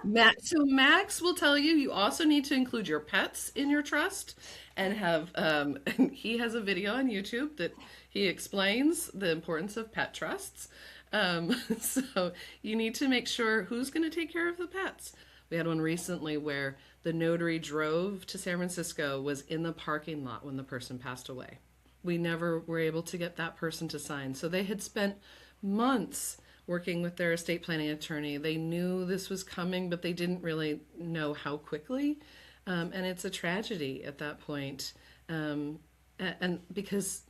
Max will tell you you also need to include your pets in your trust and have and he has a video on YouTube that he explains the importance of pet trusts. So you need to make sure who's going to take care of the pets. We had one recently where the notary drove to San Francisco, was in the parking lot when the person passed away. We never were able to get that person to sign. So they had spent months working with their estate planning attorney. They knew this was coming, but they didn't really know how quickly. And it's a tragedy at that point. And because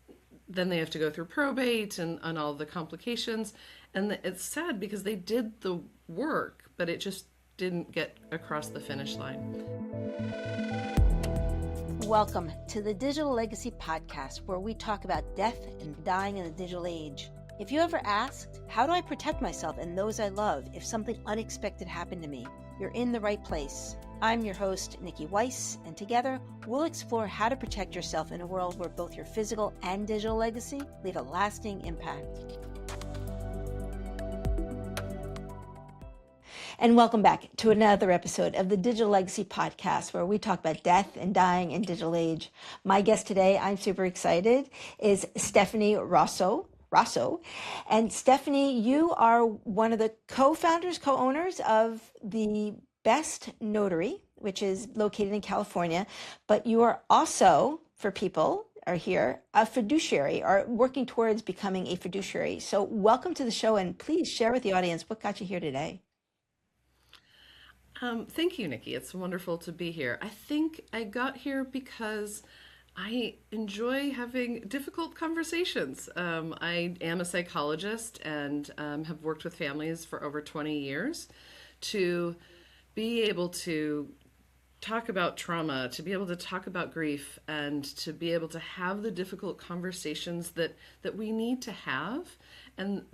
then they have to go through probate and all the complications. And it's sad because they did the work, but it just didn't get across the finish line. Welcome to the Digital Legacy Podcast, where we talk about death and dying in the digital age. If you ever asked, how do I protect myself and those I love if something unexpected happened to me? You're in the right place. I'm your host, Niki Weiss, and together we'll explore how to protect yourself in a world where both your physical and digital legacy leave a lasting impact. And welcome back to another episode of the Digital Legacy Podcast, where we talk about death and dying in digital age. My guest today, I'm super excited, is Stephanie Rosso. And Stephanie, you are one of the co-founders, co-owners of the Best Notary, which is located in California, but you are also, for people are here, a fiduciary, or working towards becoming a fiduciary. So welcome to the show, and please share with the audience what got you here today. Thank you, Nikki. It's wonderful to be here. I think I got here because I enjoy having difficult conversations. I am a psychologist and have worked with families for over 20 years. To be able to talk about trauma, to be able to talk about grief, and to be able to have the difficult conversations that we need to have. And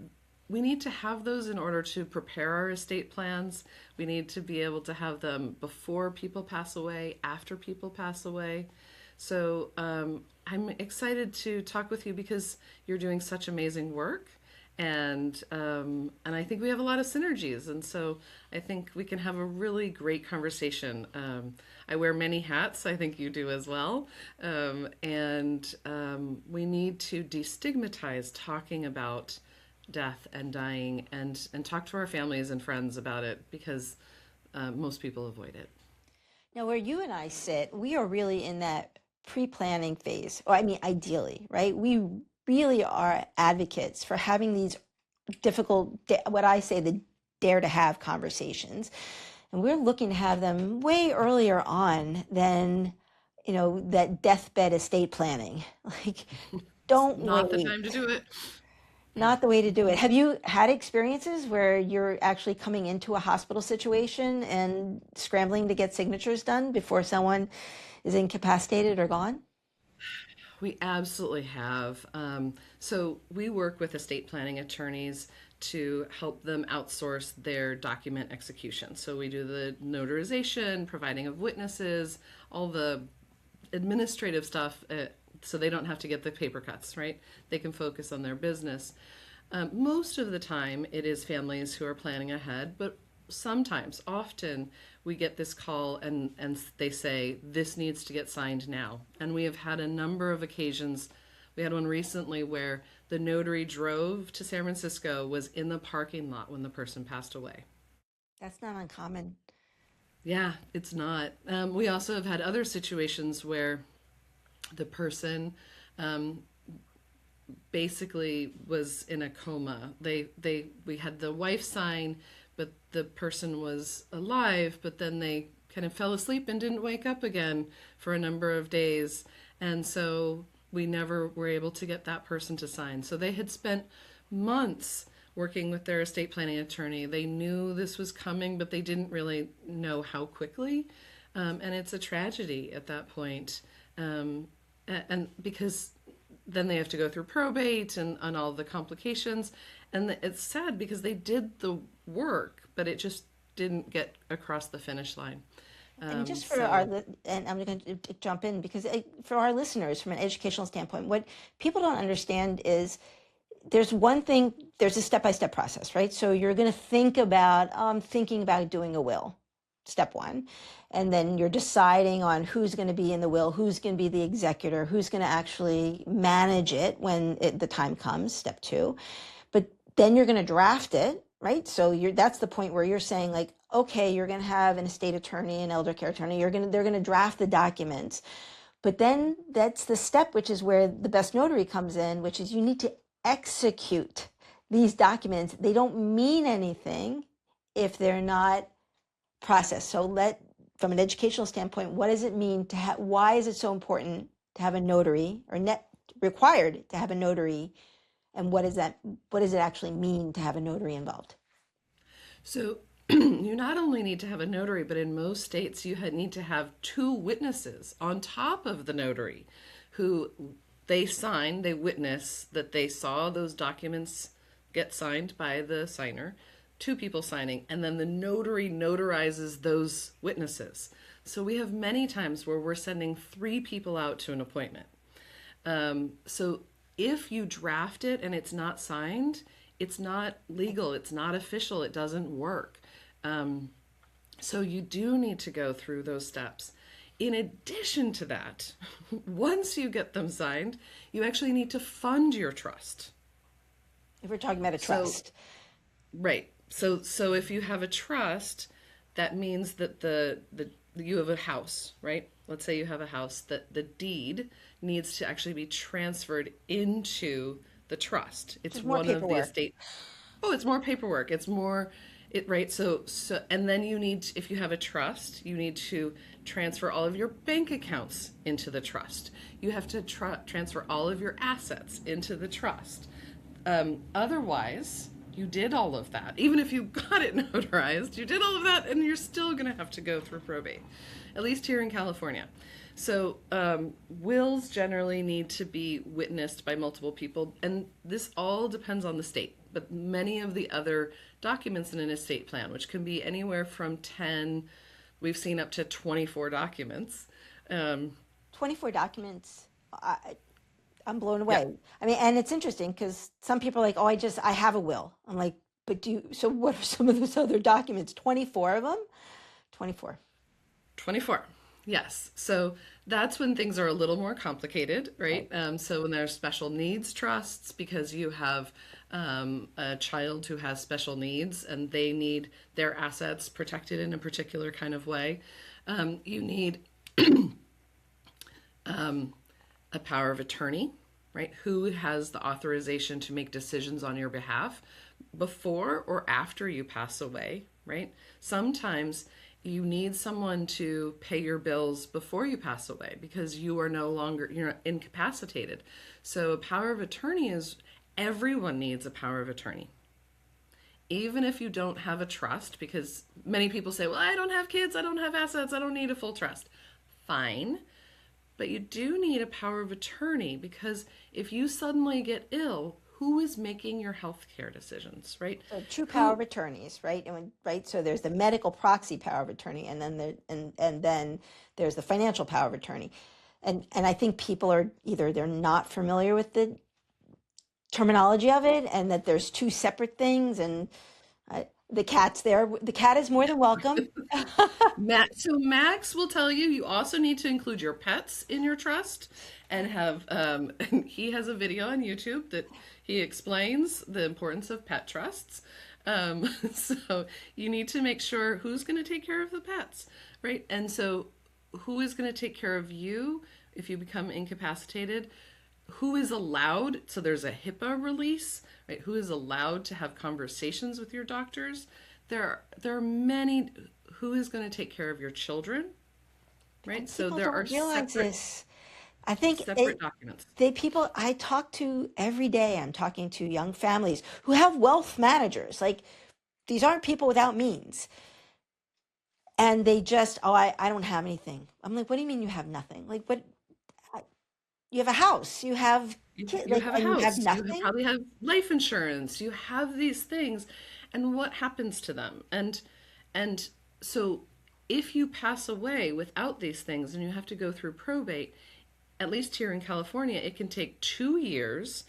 we need to have those in order to prepare our estate plans. We need to be able to have them before people pass away, after people pass away. So I'm excited to talk with you because you're doing such amazing work, and I think we have a lot of synergies, and so I think we can have a really great conversation. I wear many hats. I think you do as well, and we need to destigmatize talking about death and dying, and talk to our families and friends about it, because most people avoid it. Now, where you and I sit, we are really in that pre-planning phase. Or I mean, ideally, right? We really are advocates for having these difficult, what I say, the dare to have conversations. And we're looking to have them way earlier on than, that deathbed estate planning. Like, don't wait. Not the time to do it. Not the way to do it. Have you had experiences where you're actually coming into a hospital situation and scrambling to get signatures done before someone is incapacitated or gone? We absolutely have. So we work with estate planning attorneys to help them outsource their document execution. So we do the notarization, providing of witnesses, all the administrative stuff, so they don't have to get the paper cuts, right? They can focus on their business. Most of the time it is families who are planning ahead, but sometimes, often, we get this call and they say, this needs to get signed now. And we have had a number of occasions. We had one recently where the notary drove to San Francisco, was in the parking lot when the person passed away. That's not uncommon. Yeah, it's not. We also have had other situations where the person basically was in a coma. We had the wife sign, but the person was alive, but then they kind of fell asleep and didn't wake up again for a number of days. And so we never were able to get that person to sign. So they had spent months working with their estate planning attorney. They knew this was coming, but they didn't really know how quickly. And it's a tragedy at that point. And because then they have to go through probate and all the complications. And it's sad because they did the work, but it just didn't get across the finish line. And just for and I'm going to jump in because for our listeners, from an educational standpoint, what people don't understand is there's a step-by-step process, right? So you're going to think about, thinking about doing a will. step one. And then you're deciding on who's going to be in the will, who's going to be the executor, who's going to actually manage it when the time comes, step two. But then you're going to draft it, right? So that's the point where you're saying like, okay, you're going to have an estate attorney, an elder care attorney, they're going to draft the documents. But then that's the step, which is where the best notary comes in, which is you need to execute these documents. They don't mean anything if they're not processed. So from an educational standpoint, what does it mean to have, why is it so important to have a notary or required to have a notary? And what does it actually mean to have a notary involved? So you not only need to have a notary, but in most states you need to have two witnesses on top of the notary who they witness that they saw those documents get signed by the signer, two people signing, and then the notary notarizes those witnesses. So we have many times where we're sending three people out to an appointment. So if you draft it and it's not signed, it's not legal, it's not official, it doesn't work. So you do need to go through those steps. In addition to that, once you get them signed, you actually need to fund your trust. If we're talking about a trust. Right. So if you have a trust, that means that you have a house, right? Let's say you have a house that the deed needs to actually be transferred into the trust. It's one of the estate. Oh, it's more paperwork. It's more right. So and then if you have a trust, you need to transfer all of your bank accounts into the trust. You have to transfer all of your assets into the trust. Otherwise, you did all of that. Even if you got it notarized, you did all of that, and you're still going to have to go through probate, at least here in California. So wills generally need to be witnessed by multiple people, and this all depends on the state. But many of the other documents in an estate plan, which can be anywhere from 10, we've seen up to 24 documents. 24 documents. I'm blown away. Yeah. I mean, and it's interesting because some people are like, oh, I have a will. I'm like, but so what are some of those other documents? 24 of them? 24. 24. Yes. So that's when things are a little more complicated, right? So when there's special needs trusts, because you have a child who has special needs and they need their assets protected in a particular kind of way, you need a power of attorney, right? Who has the authorization to make decisions on your behalf before or after you pass away, right? Sometimes you need someone to pay your bills before you pass away because you're incapacitated. So a power of attorney everyone needs a power of attorney. Even if you don't have a trust, because many people say, well, I don't have kids, I don't have assets, I don't need a full trust. Fine. But you do need a power of attorney because if you suddenly get ill, who is making your healthcare decisions, right? So true power of attorneys, right? Right. So there's the medical proxy power of attorney, and then there's the financial power of attorney, and I think people are either they're not familiar with the terminology of it, and that there's two separate things, and the cat's there. The cat is more than welcome. So Max will tell you also need to include your pets in your trust and have, he has a video on YouTube that he explains the importance of pet trusts. So you need to make sure who's going to take care of the pets, right? And so who is going to take care of you if you become incapacitated? Who is allowed, so there's a HIPAA release, right? Who is allowed to have conversations with your doctors? There are many. Who is going to take care of your children, right? So there are this. I think separate documents. People I talk to every day, I'm talking to young families who have wealth managers. Like, these aren't people without means. And they just, I don't have anything. I'm like, what do you mean you have nothing? Like, what? You have a house, you have kids, you have a house, you have nothing. You probably have life insurance, you have these things, and what happens to them? And so if you pass away without these things and you have to go through probate, at least here in California, it can take 2 years,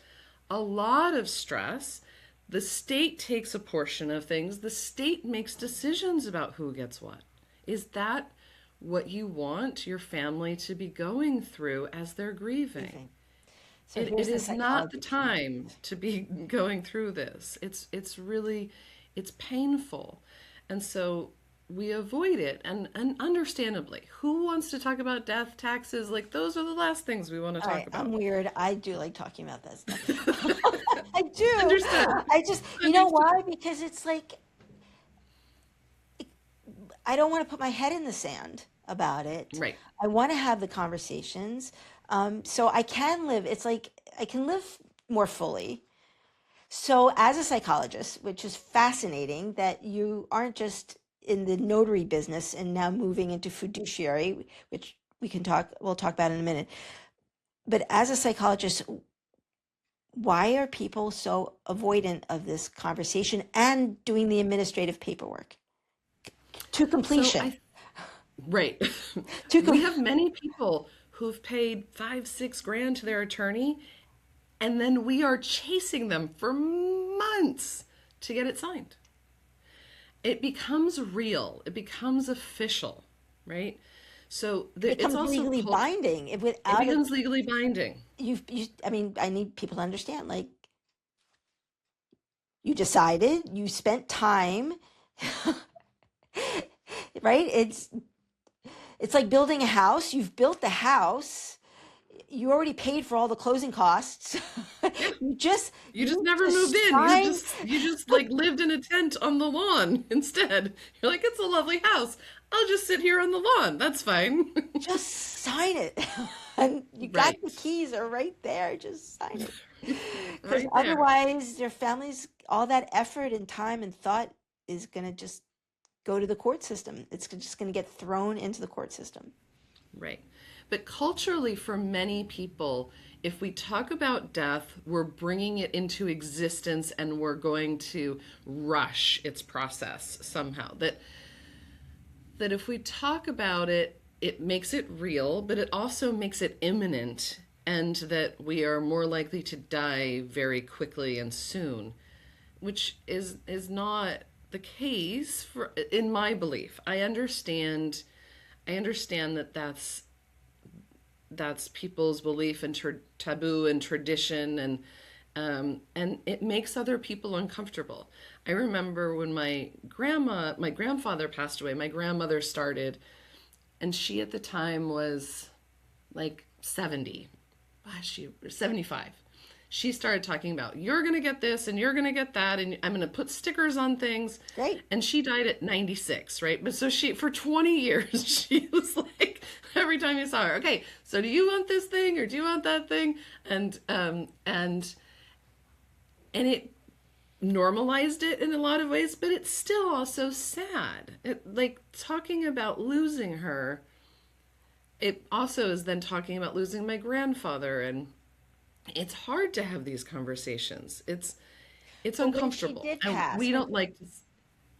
a lot of stress. The state takes a portion of things. The state makes decisions about who gets what. Is that what you want your family to be going through as they're grieving? So It here's the is not the psychology for me. time to be going through this. It's really, it's painful. And so we avoid it, and understandably. Who wants to talk about death, taxes? Like, those are the last things we want to All talk right, I'm about. weird. I do like talking about that stuff. I do. Understood. I just, you know Understood. why? Because it's like I don't want to put my head in the sand about it. Right. I want to have the conversations. So I can live, it's like I can live more fully. So, as a psychologist, which is fascinating that you aren't just in the notary business and now moving into fiduciary, which we'll talk about in a minute. But as a psychologist, why are people so avoidant of this conversation and doing the administrative paperwork to So completion? I Right. To We com- have many people who've paid 5, 6 grand to their attorney, and then we are chasing them for months to get it signed. It becomes real. It becomes official, right? So it's becomes also legally cult. binding. If It without it, becomes legally binding. I mean, I need people to understand, like, you decided, you spent time, right? It's like building a house. You've built the house. You already paid for all the closing costs. Yeah. you just You just you never moved just in. signed. You just like lived in a tent on the lawn instead. You're like, it's a lovely house. I'll just sit here on the lawn. That's fine. Just sign it. And you got Right. the keys are right there. Just sign it. Because Right there. otherwise, your family's all that effort and time and thought is going to just go to the court system. It's just going to get thrown into the court system. Right. But culturally, for many people, if we talk about death, we're bringing it into existence and we're going to rush its process somehow. That if we talk about it, it makes it real, but it also makes it imminent, and that we are more likely to die very quickly and soon, which is not the case for in my belief. I understand that that's people's belief and taboo and tradition, and it makes other people uncomfortable. I remember when my grandfather passed away. My grandmother started, and she at the time was like 70. She 75. She started talking about, you're going to get this and you're going to get that, and I'm going to put stickers on things. Great. And she died at 96, right? But so she, for 20 years, she was like, every time you saw her, okay, so do you want this thing or do you want that thing? And it normalized it in a lot of ways, but it's still also sad. Like, talking about losing her, it also is then talking about losing my grandfather, and it's hard to have these conversations. It's But when she uncomfortable, did and pass, we when don't like to.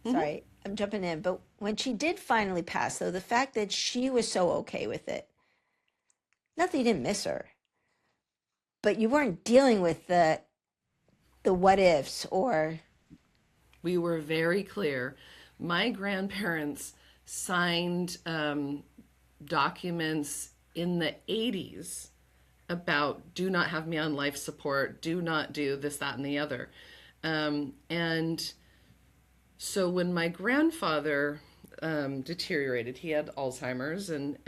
Mhm. sorry, I'm jumping in, but when she did finally pass, though, the fact that she was so okay with it, not that you didn't miss her, but you weren't dealing with the what ifs or We were very clear. My grandparents signed documents in the 80s about, do not have me on life support, do not do this, that, and the other. And so when my grandfather deteriorated, he had Alzheimer's, and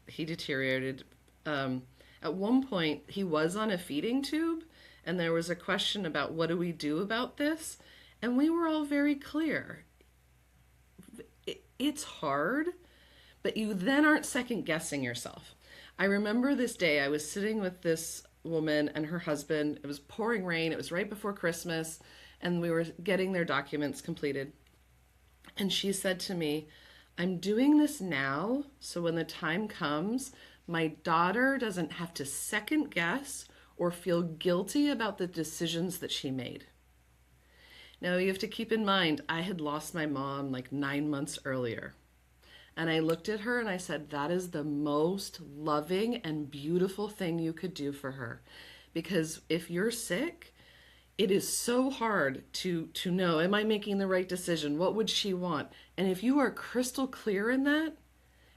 he deteriorated. At one point, he was on a feeding tube, and there was a question about, what do we do about this? And we were all very clear. It's hard, but you then aren't second guessing yourself. I remember this day, I was sitting with this woman and her husband. It was pouring rain. It was right before Christmas, and we were getting their documents completed. And she said to me, I'm doing this now, so when the time comes, my daughter doesn't have to second guess or feel guilty about the decisions that she made. Now, you have to keep in mind, I had lost my mom like 9 months earlier. And I looked at her and I said, that is the most loving and beautiful thing you could do for her. Because if you're sick, it is so hard to know, am I making the right decision? What would she want? And if you are crystal clear in that,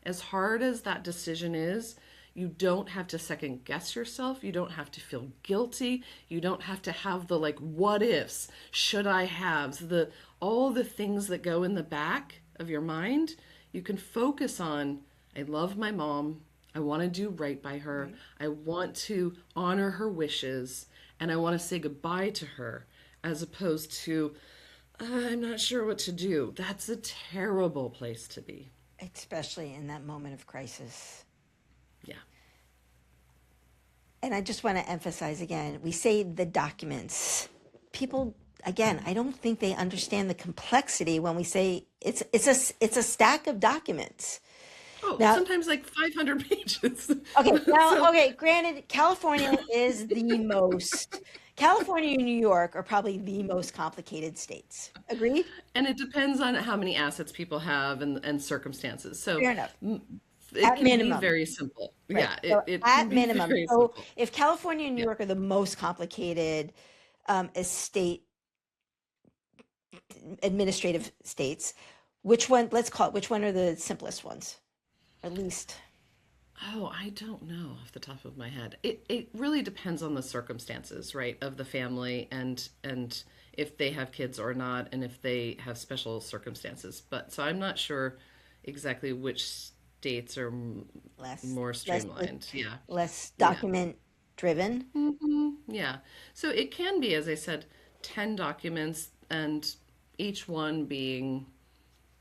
as hard as that decision is, you don't have to second guess yourself. You don't have to feel guilty. You don't have to have the like what ifs, should I have, the all the things that go in the back of your mind. You can focus on, I love my mom. I want to do right by her. Right. I want to honor her wishes and I want to say goodbye to her, as opposed to I'm not sure what to do. That's a terrible place to be. Especially in that moment of crisis. Yeah. And I just want to emphasize again, we say the documents. People, again, I don't think they understand the complexity when we say it's a stack of documents. Oh, Now, sometimes like 500 pages. okay, now, So, okay, granted, California is the most, California and New York are probably the most complicated states. Agreed? and it depends on how many assets people have and circumstances. So Fair enough. it At can be minimum. very simple. Right. Yeah, So it can at be minimum. very So simple. if California and New Yeah. York are the most complicated estate administrative states, which one, let's call it, which one are the simplest ones? At least. Oh, I don't know off the top of my head. It really depends on the circumstances, right, of the family and if they have kids or not and if they have special circumstances. But so I'm not sure exactly which states are less more less streamlined. Yeah. less Yeah. document driven. Yeah. So it can be, as I said, 10 documents and each one being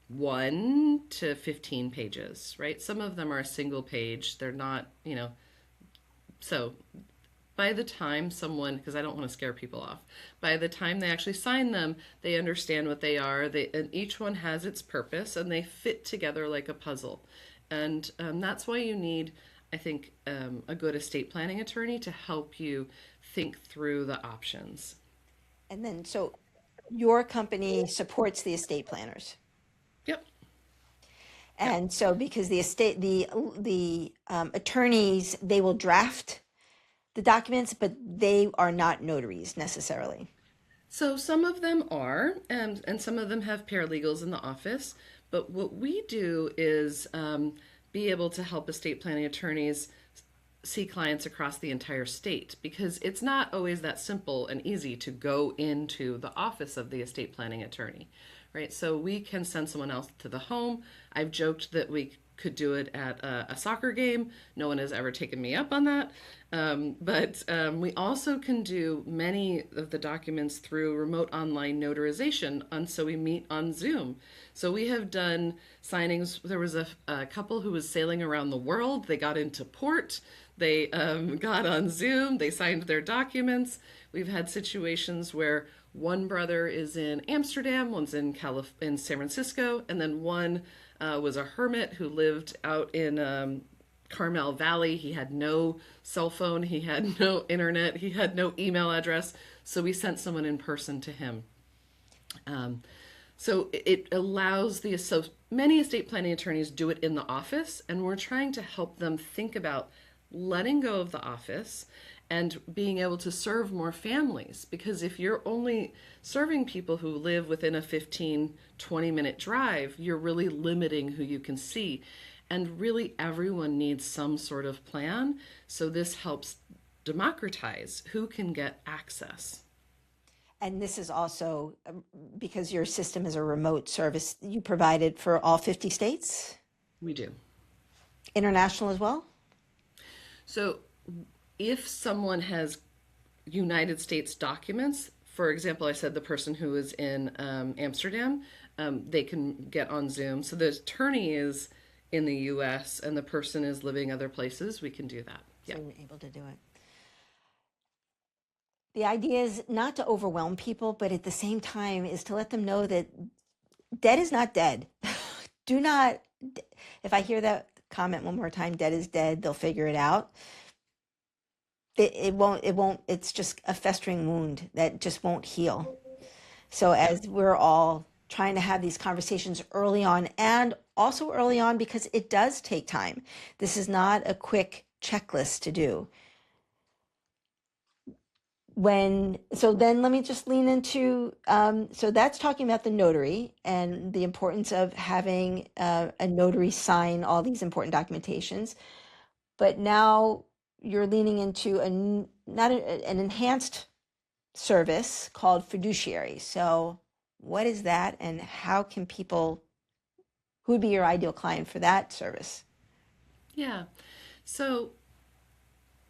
1 to 15 pages, right? Some of them are a single page. They're not, so by the time someone, because I don't want to scare people off, by the time they actually sign them, they understand what they are. And each one has its purpose and they fit together like a puzzle. And that's why you need, I think, a good estate planning attorney to help you think through the options. And then so your company supports the estate planners. Yep. Yep. And so because the attorneys, they will draft the documents, but they are not notaries necessarily. So some of them are, and some of them have paralegals in the office. But what we do is be able to help estate planning attorneys see clients across the entire state because it's not always that simple and easy to go into the office of the estate planning attorney, right? So we can send someone else to the home. I've joked that we could do it at a soccer game. No one has ever taken me up on that. But we also can do many of the documents through remote online notarization. And so we meet on Zoom. So we have done signings. There was a couple who was sailing around the world. They got into port. They got on Zoom. They signed their documents. We've had situations where one brother is in Amsterdam, one's in San Francisco, and then one was a hermit who lived out in Carmel Valley. He had no cell phone, he had no internet, he had no email address. So we sent someone in person to him. So it allows so many estate planning attorneys do it in the office, and we're trying to help them think about letting go of the office and being able to serve more families. Because if you're only serving people who live within a 15-20 minute drive, you're really limiting who you can see. And really everyone needs some sort of plan. So this helps democratize who can get access. And this is also because your system is a remote service you provided for all 50 states, We do. international as well. So if someone has United States documents, for example, I said the person who is in Amsterdam, they can get on Zoom. So the attorney is in the US and the person is living other places, we can do that. So Yeah. you're able to do it. The idea is not to overwhelm people, but at the same time is to let them know that dead is not dead. Do not, if I hear that comment one more time, dead is dead, they'll figure it out. It won't, it's just a festering wound that just won't heal. So as we're all trying to have these conversations early on and also early on because it does take time. This is not a quick checklist to do. So then let me just lean into, so that's talking about the notary and the importance of having a notary sign all these important documentations. But now you're leaning into not an enhanced service called fiduciary. So what is that, and how can people, who would be your ideal client for that service? Yeah. So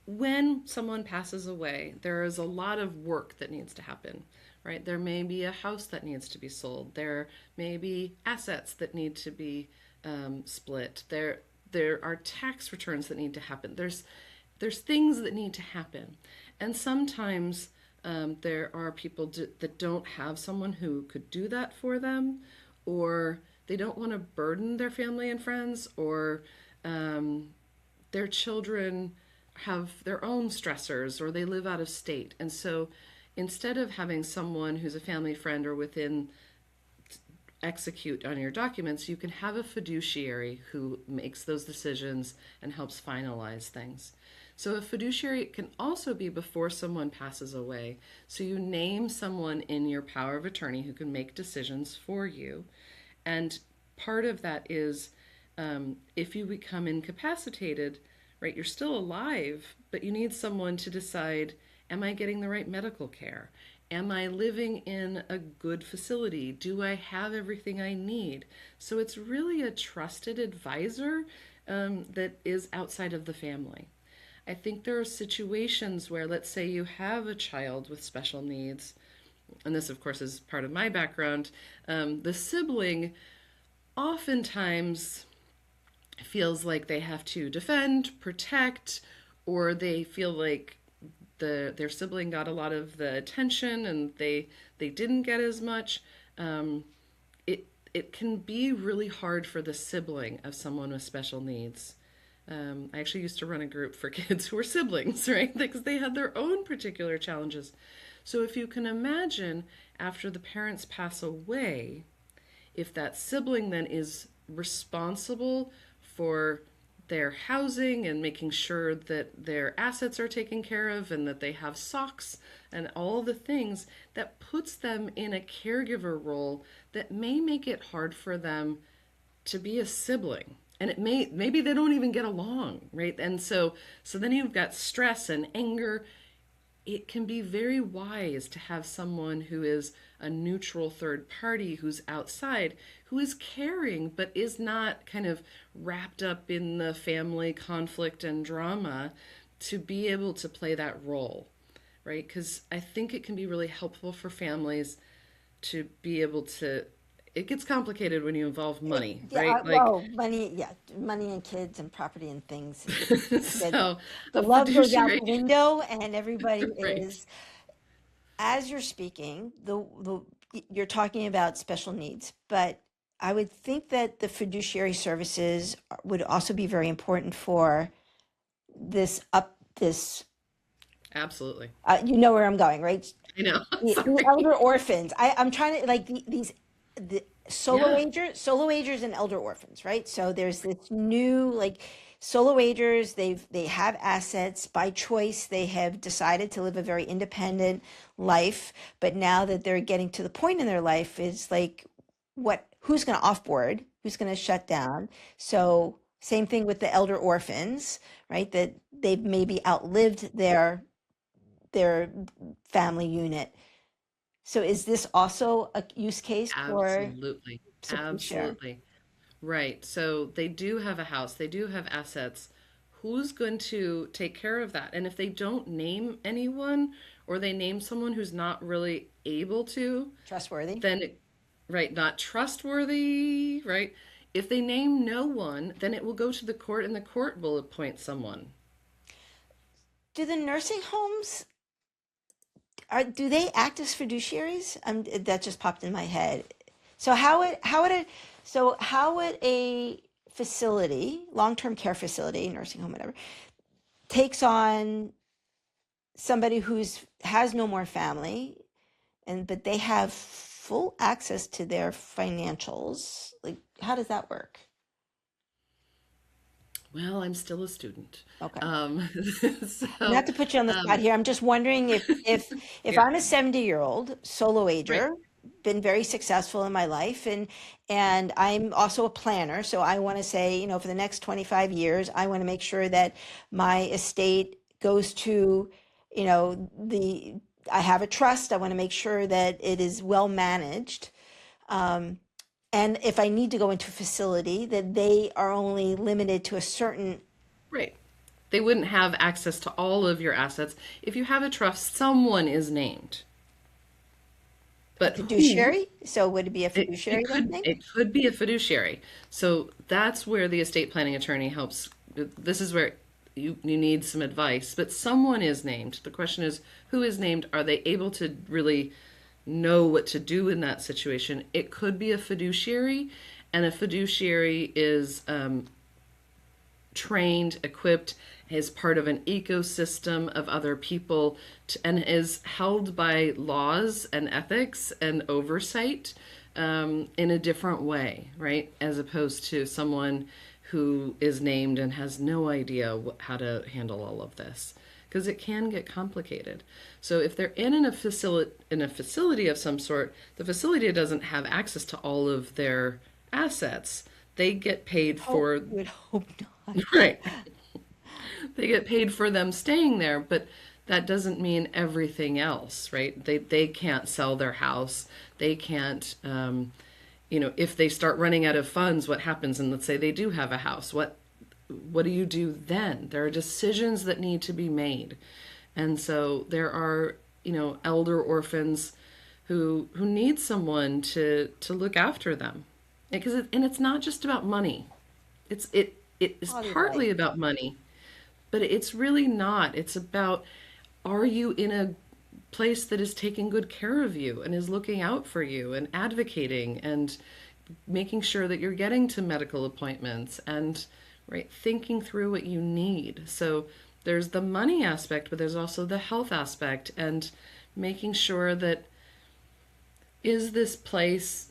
when someone passes away, there is a lot of work that needs to happen, right? There may be a house that needs to be sold. There may be assets that need to be split. There are tax returns that need to happen. There's things that need to happen, and sometimes there are people that don't have someone who could do that for them, or they don't want to burden their family and friends, or their children have their own stressors, or they live out of state. And so instead of having someone who's a family friend or within execute on your documents, you can have a fiduciary who makes those decisions and helps finalize things. So a fiduciary can also be before someone passes away. So you name someone in your power of attorney who can make decisions for you. And part of that is if you become incapacitated, right, you're still alive, but you need someone to decide, am I getting the right medical care? Am I living in a good facility? Do I have everything I need? So it's really a trusted advisor that is outside of the family. I think there are situations where, let's say you have a child with special needs, and this, of course, is part of my background. The sibling oftentimes feels like they have to defend, protect, or they feel like their sibling got a lot of the attention and they didn't get as much. It can be really hard for the sibling of someone with special needs. I actually used to run a group for kids who were siblings, right? Because they had their own particular challenges. So if you can imagine, after the parents pass away, if that sibling then is responsible for their housing and making sure that their assets are taken care of and that they have socks and all the things, that puts them in a caregiver role that may make it hard for them to be a sibling. And it maybe they don't even get along, right? And so then you've got stress and anger. It can be very wise to have someone who is a neutral third party, who's outside, who is caring but is not kind of wrapped up in the family conflict and drama, to be able to play that role, right? Because I think it can be really helpful for families to be able to. It gets complicated when you involve money, Yeah, right? Like, well, money, yeah, money and kids and property and things. so The a love goes out fiduciary, the window, and everybody right? is, as you're speaking, you're talking about special needs, but I would think that the fiduciary services would also be very important for this, Absolutely. you know where I'm going, right? I know. The Sorry. elder orphans. I'm trying to like the Yeah. solo agers and elder orphans, right? So there's this new like solo agers. They have assets by choice. They have decided to live a very independent life, but now that they're getting to the point in their life, is like who's going to offboard, who's going to shut down. So same thing with the elder orphans, right? That they've maybe outlived their family unit. So is this also a use case for Absolutely. so please share. Absolutely. Right. So they do have a house, they do have assets. Who's going to take care of that? And if they don't name anyone, or they name someone who's not really able to, Trustworthy? then right, not trustworthy, right? If they name no one, then it will go to the court and the court will appoint someone. Do the nursing homes do they act as fiduciaries? That just popped in my head. So how would a facility, long-term care facility, nursing home, whatever, takes on somebody who's has no more family, and but they have full access to their financials? Like, how does that work? Well, I'm still a student. Okay. Um, so, Not to put you on the spot um, here, I'm just wondering if yeah, I'm a 70-year-old solo right, ager, been very successful in my life, and I'm also a planner, so I want to say, for the next 25 years, I want to make sure that my estate goes to, the I have a trust. I want to make sure that it is well managed. Um, and if I need to go into a facility, that they are only limited to a certain right. They wouldn't have access to all of your assets. If you have a trust, someone is named. a But who? fiduciary. So would it be a It fiduciary then could thing? it could be a fiduciary. So that's where the estate planning attorney helps. This is where you need some advice. But someone is named. The question is, who is named? Are they able to really know what to do in that situation? It could be a fiduciary, and a fiduciary is trained, equipped, is part of an ecosystem of other people, and is held by laws and ethics and oversight in a different way, right? As opposed to someone who is named and has no idea how to handle all of this. Because it can get complicated. So if they're in a facility of some sort, the facility doesn't have access to all of their assets. They get paid Hope for you would hope not. right. They get paid for them staying there, but that doesn't mean everything else, right? They can't sell their house. They can't, if they start running out of funds, what happens? And let's say they do have a house. What do you do then? There are decisions that need to be made, and so there are, elder orphans who need someone to look after them, because and it's not just about money. It is Quality of life. partly about money, but it's really not. It's about, are you in a place that is taking good care of you and is looking out for you and advocating and making sure that you're getting to medical appointments and right thinking through what you need. So there's the money aspect, but there's also the health aspect and making sure that, is this place,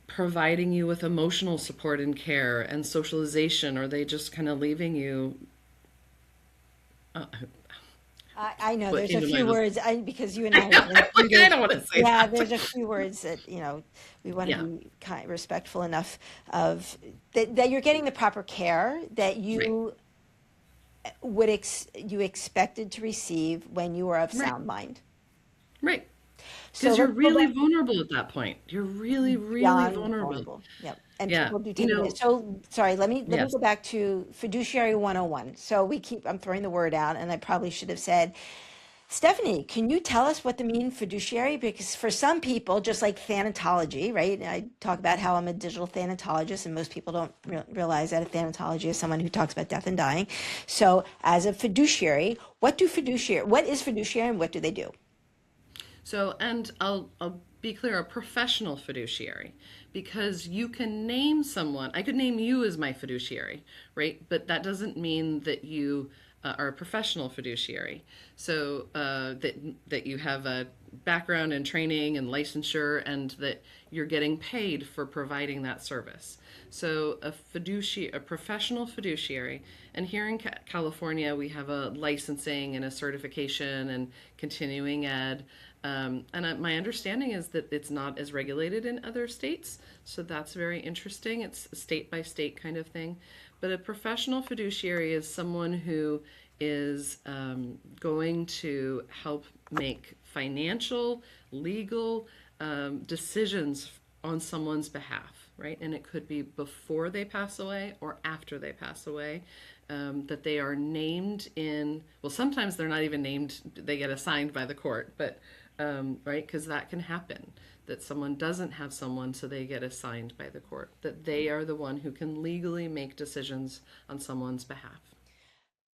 providing you with emotional support and care and socialization, or are they just kind of leaving you uh, I know what there's a came to few mind was words because you and I have been through I this. don't want to say Yeah, that. there's a few words that we want to Yeah, be kind, respectful enough of that you're getting the proper care that right, you you expected to receive when you were of right, sound mind. right. So Because you're let's go really back vulnerable at that point. You're really, really beyond vulnerable. vulnerable. Yep. And Yeah, people do take it. So sorry, let me yes. go back to fiduciary 101. So I'm throwing the word out and I probably should have said, Stephanie, can you tell us what the mean fiduciary? Because for some people, just like thanatology, right? I talk about how I'm a digital thanatologist, and most people don't realize that a thanatology is someone who talks about death and dying. So, as a fiduciary, what is fiduciary, and what do they do? So, and I'll be clear, a professional fiduciary, because you can name someone. I could name you as my fiduciary, right? But that doesn't mean that you are a professional fiduciary. So that you have a background and training and licensure, and that you're getting paid for providing that service. So a professional fiduciary, and here in California we have a licensing and a certification and continuing ed. My understanding is that it's not as regulated in other states, so that's very interesting. It's a state by state kind of thing. But a professional fiduciary is someone who is going to help make financial, legal decisions on someone's behalf, right? And it could be before they pass away or after they pass away. That they are named in, well, sometimes they're not even named, they get assigned by the court, but right, because that can happen, that someone doesn't have someone, so they get assigned by the court, that they are the one who can legally make decisions on someone's behalf.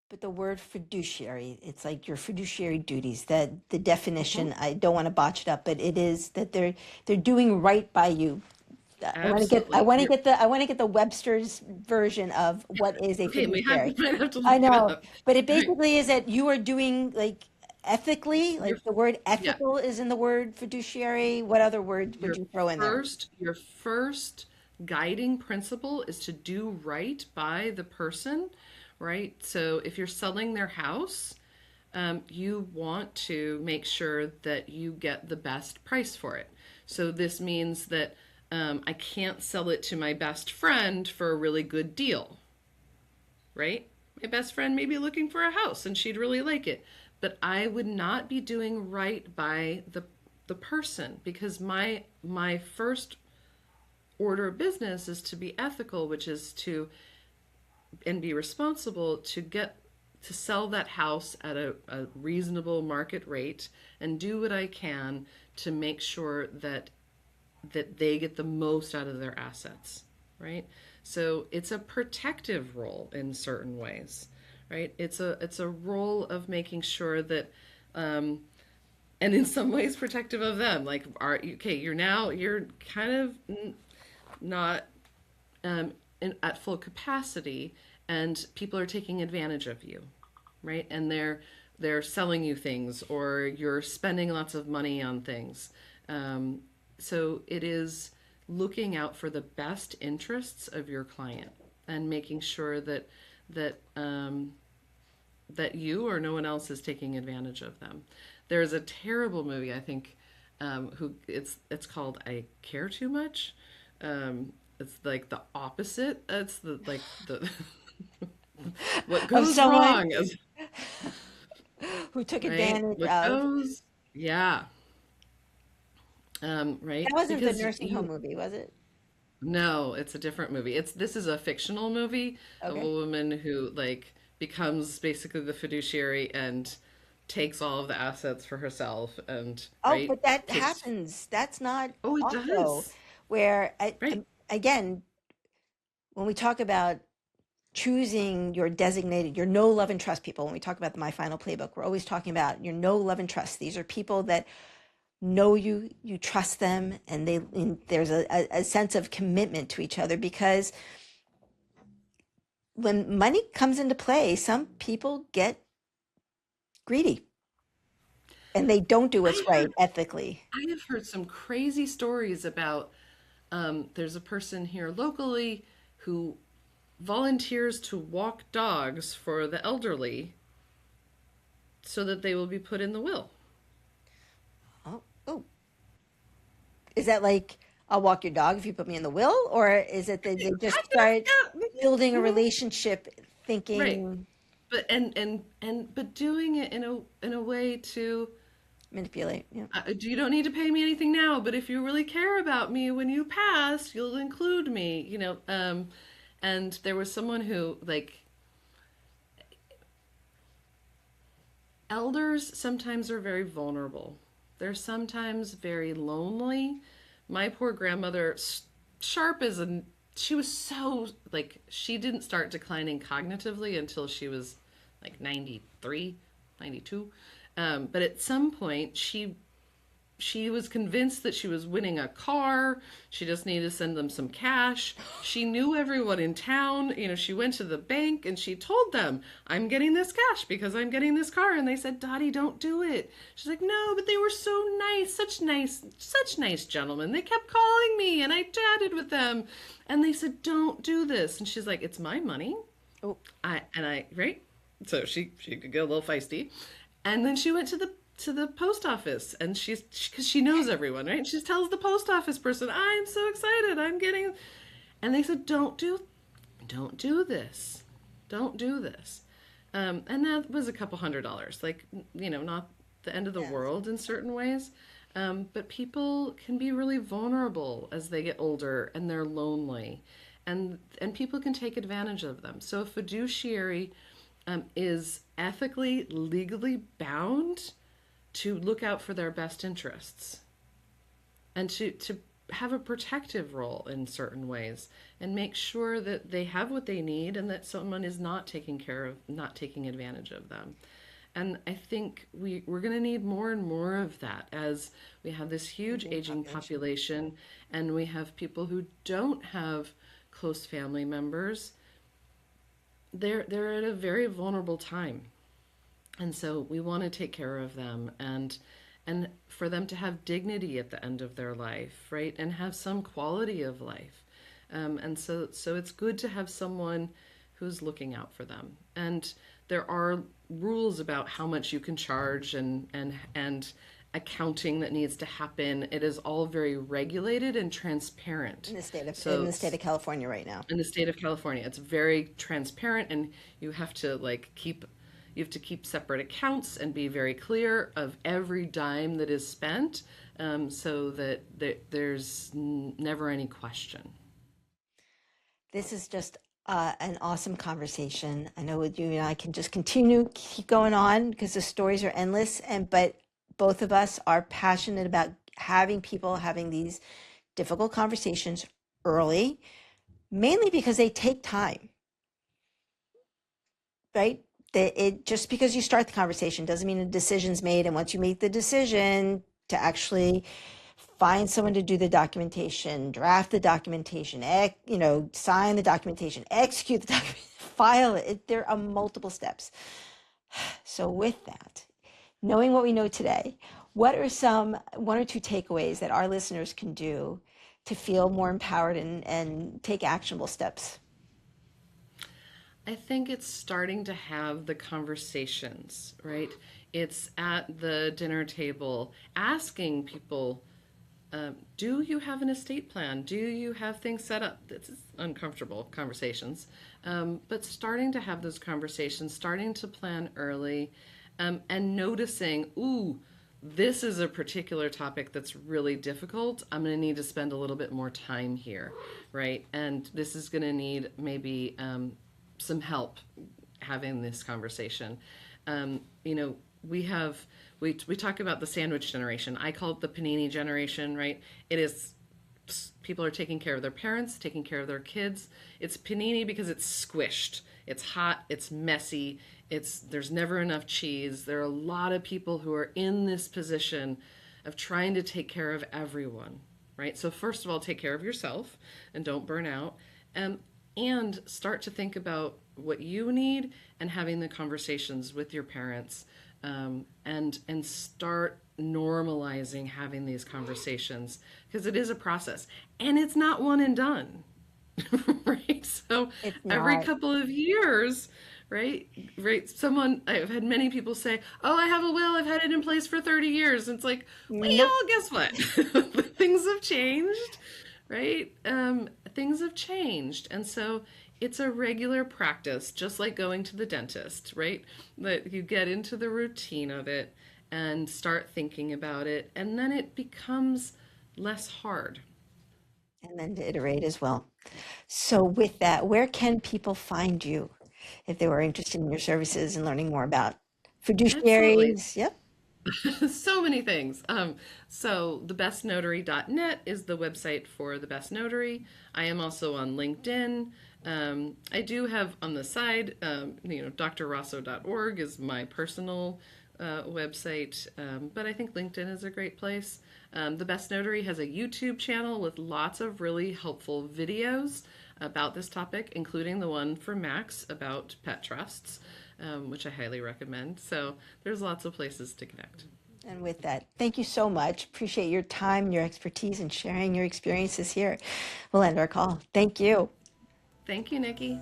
But the word fiduciary, it's like your fiduciary duties. That the Mhm. definition, I don't want to botch it up, but it is that they're doing right by you. Absolutely. I want to get the Webster's version of what is a Okay, fiduciary. might have to I look it know, up. but it Right. basically is that you are doing like ethically, Your, like the word yeah, ethical is in the word fiduciary. What other word would your you throw in there? your first guiding principle is to do right by the person, right? So if you're selling their house, you want to make sure that you get the best price for it. So this means that I can't sell it to my best friend for a really good deal, right? My best friend may be looking for a house and she'd really like it, but I would not be doing right by the person, because my first order of business is to be ethical, which is to and be responsible to get to sell that house at a reasonable market rate and do what I can to make sure that they get the most out of their assets, right? So it's a protective role in certain ways, right? It's a role of making sure that and in some ways protective of them. Like, okay, you're kind of not at full capacity, and people are taking advantage of you, right? And they're selling you things, or you're spending lots of money on things. So it is looking out for the best interests of your client and making sure that that you or no one else is taking advantage of them. There's a terrible movie, I think, who it's called I Care Too Much. It's like the opposite. It's the what Of goes someone wrong is who took right. advantage What of. goes, yeah, That right. wasn't the Because nursing home you movie, was it? no, it's a different movie. This is a fictional movie of a Okay. woman who like becomes basically the fiduciary and takes all of the assets for herself and Oh, right but that takes. happens. That's not Oh, it also does. where Right. again, when we talk about choosing your designated, your no love and trust people, when we talk about the My Final Playbook, we're always talking about your no love and trust. These are people that know you, you trust them, and there's a sense of commitment to each other, because when money comes into play, some people get greedy and they don't do what's I right heard ethically. I have heard some crazy stories about there's a person here locally who volunteers to walk dogs for the elderly so that they will be put in the will. Oh, oh, is that like I'll walk your dog if you put me in the will, or is it that they just Kind start of, building yeah. a Mhm. relationship Right. thinking But but doing it in a way to manipulate? Yeah. you don't need to pay me anything now, but if you really care about me when you pass, you'll include me, and there was someone who like elders sometimes are very vulnerable. They're sometimes very lonely. My poor grandmother, sharp as a, she was so like she didn't start declining cognitively until she was like 93, 92. But at some point she was convinced that she was winning a car. She just needed to send them some cash. She knew everyone in town. She went to the bank and she told them, I'm getting this cash because I'm getting this car. And they said, Dottie, don't do it. She's like, no, but they were so nice, such nice gentlemen. They kept calling me and I chatted with them. And they said, don't do this. And she's like, it's my money. Oh, Right? So she could get a little feisty. And then she went to the post office, and because she knows everyone, right? She tells the post office person, I'm so excited, I'm getting, and they said, don't do this. Don't do this. And that was a couple $100, like, not the end of the yes. world in certain ways. But people can be really vulnerable as they get older and they're lonely, and people can take advantage of them. So a fiduciary is ethically, legally bound to look out for their best interests and to have a protective role in certain ways and make sure that they have what they need and that someone is not not taking advantage of them. And I think we're going to need more and more of that as we have this huge Aging aging population. population and we have people who don't have close family members. They're at a very vulnerable time. And so we want to take care of them and for them to have dignity at the end of their life, right? And have some quality of life. And so it's good to have someone who's looking out for them. And there are rules about how much you can charge and accounting that needs to happen. It is all very regulated and transparent. In the state of California right now. In the state of California, it's very transparent, and you have to keep separate accounts and be very clear of every dime that is spent, so that there's never any question. This is just an awesome conversation. I know with you and I can just keep going on because the stories are endless, but both of us are passionate about having people having these difficult conversations early, mainly because they take time, right? Just because you start the conversation doesn't mean a decision's made. And once you make the decision to actually find someone to do the documentation, draft the documentation, sign the documentation, execute the document, file it, there are multiple steps. So with that, knowing what we know today, what are one or two takeaways that our listeners can do to feel more empowered and take actionable steps? I think it's starting to have the conversations, right? It's at the dinner table, asking people, do you have an estate plan? Do you have things set up? This is uncomfortable conversations, but starting to have those conversations, starting to plan early, and noticing, ooh, this is a particular topic that's really difficult. I'm going to need to spend a little bit more time here, right? And this is going to need maybe some help having this conversation. We talk about the sandwich generation. I call it the panini generation, right? It is, people are taking care of their parents, taking care of their kids. It's panini because it's squished. It's hot, it's messy, there's never enough cheese. There are a lot of people who are in this position of trying to take care of everyone, right? So first of all, take care of yourself and don't burn out. And start to think about what you need and having the conversations with your parents, and start normalizing having these conversations, because it is a process and it's not one and done. Right? So every couple of years, right? I've had many people say, oh, I have a will, I've had it in place for 30 years. And it's like, well, guess what? Things have changed, right? Things have changed. And so it's a regular practice, just like going to the dentist, right? That you get into the routine of it and start thinking about it, and then it becomes less hard. And then to iterate as well. So with that, where can people find you if they were interested in your services and learning more about fiduciaries? Absolutely. Yep. So many things. So thebestnotary.net is the website for The Best Notary. I am also on LinkedIn. I do have on the side, drrosso.org is my personal website, but I think LinkedIn is a great place. The Best Notary has a YouTube channel with lots of really helpful videos about this topic, including the one for Max about pet trusts, which I highly recommend. So there's lots of places to connect. And with that, thank you so much. Appreciate your time, your expertise, and sharing your experiences here. We'll end our call. Thank you. Thank you, Niki.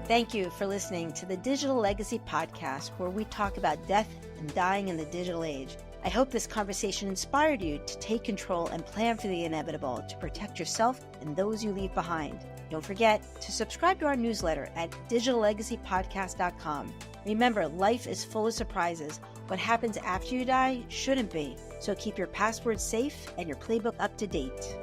Thank you for listening to the Digital Legacy Podcast, where we talk about death and dying in the digital age. I hope this conversation inspired you to take control and plan for the inevitable to protect yourself and those you leave behind. Don't forget to subscribe to our newsletter at digitallegacypodcast.com. Remember, life is full of surprises. What happens after you die shouldn't be. So keep your passwords safe and your playbook up to date.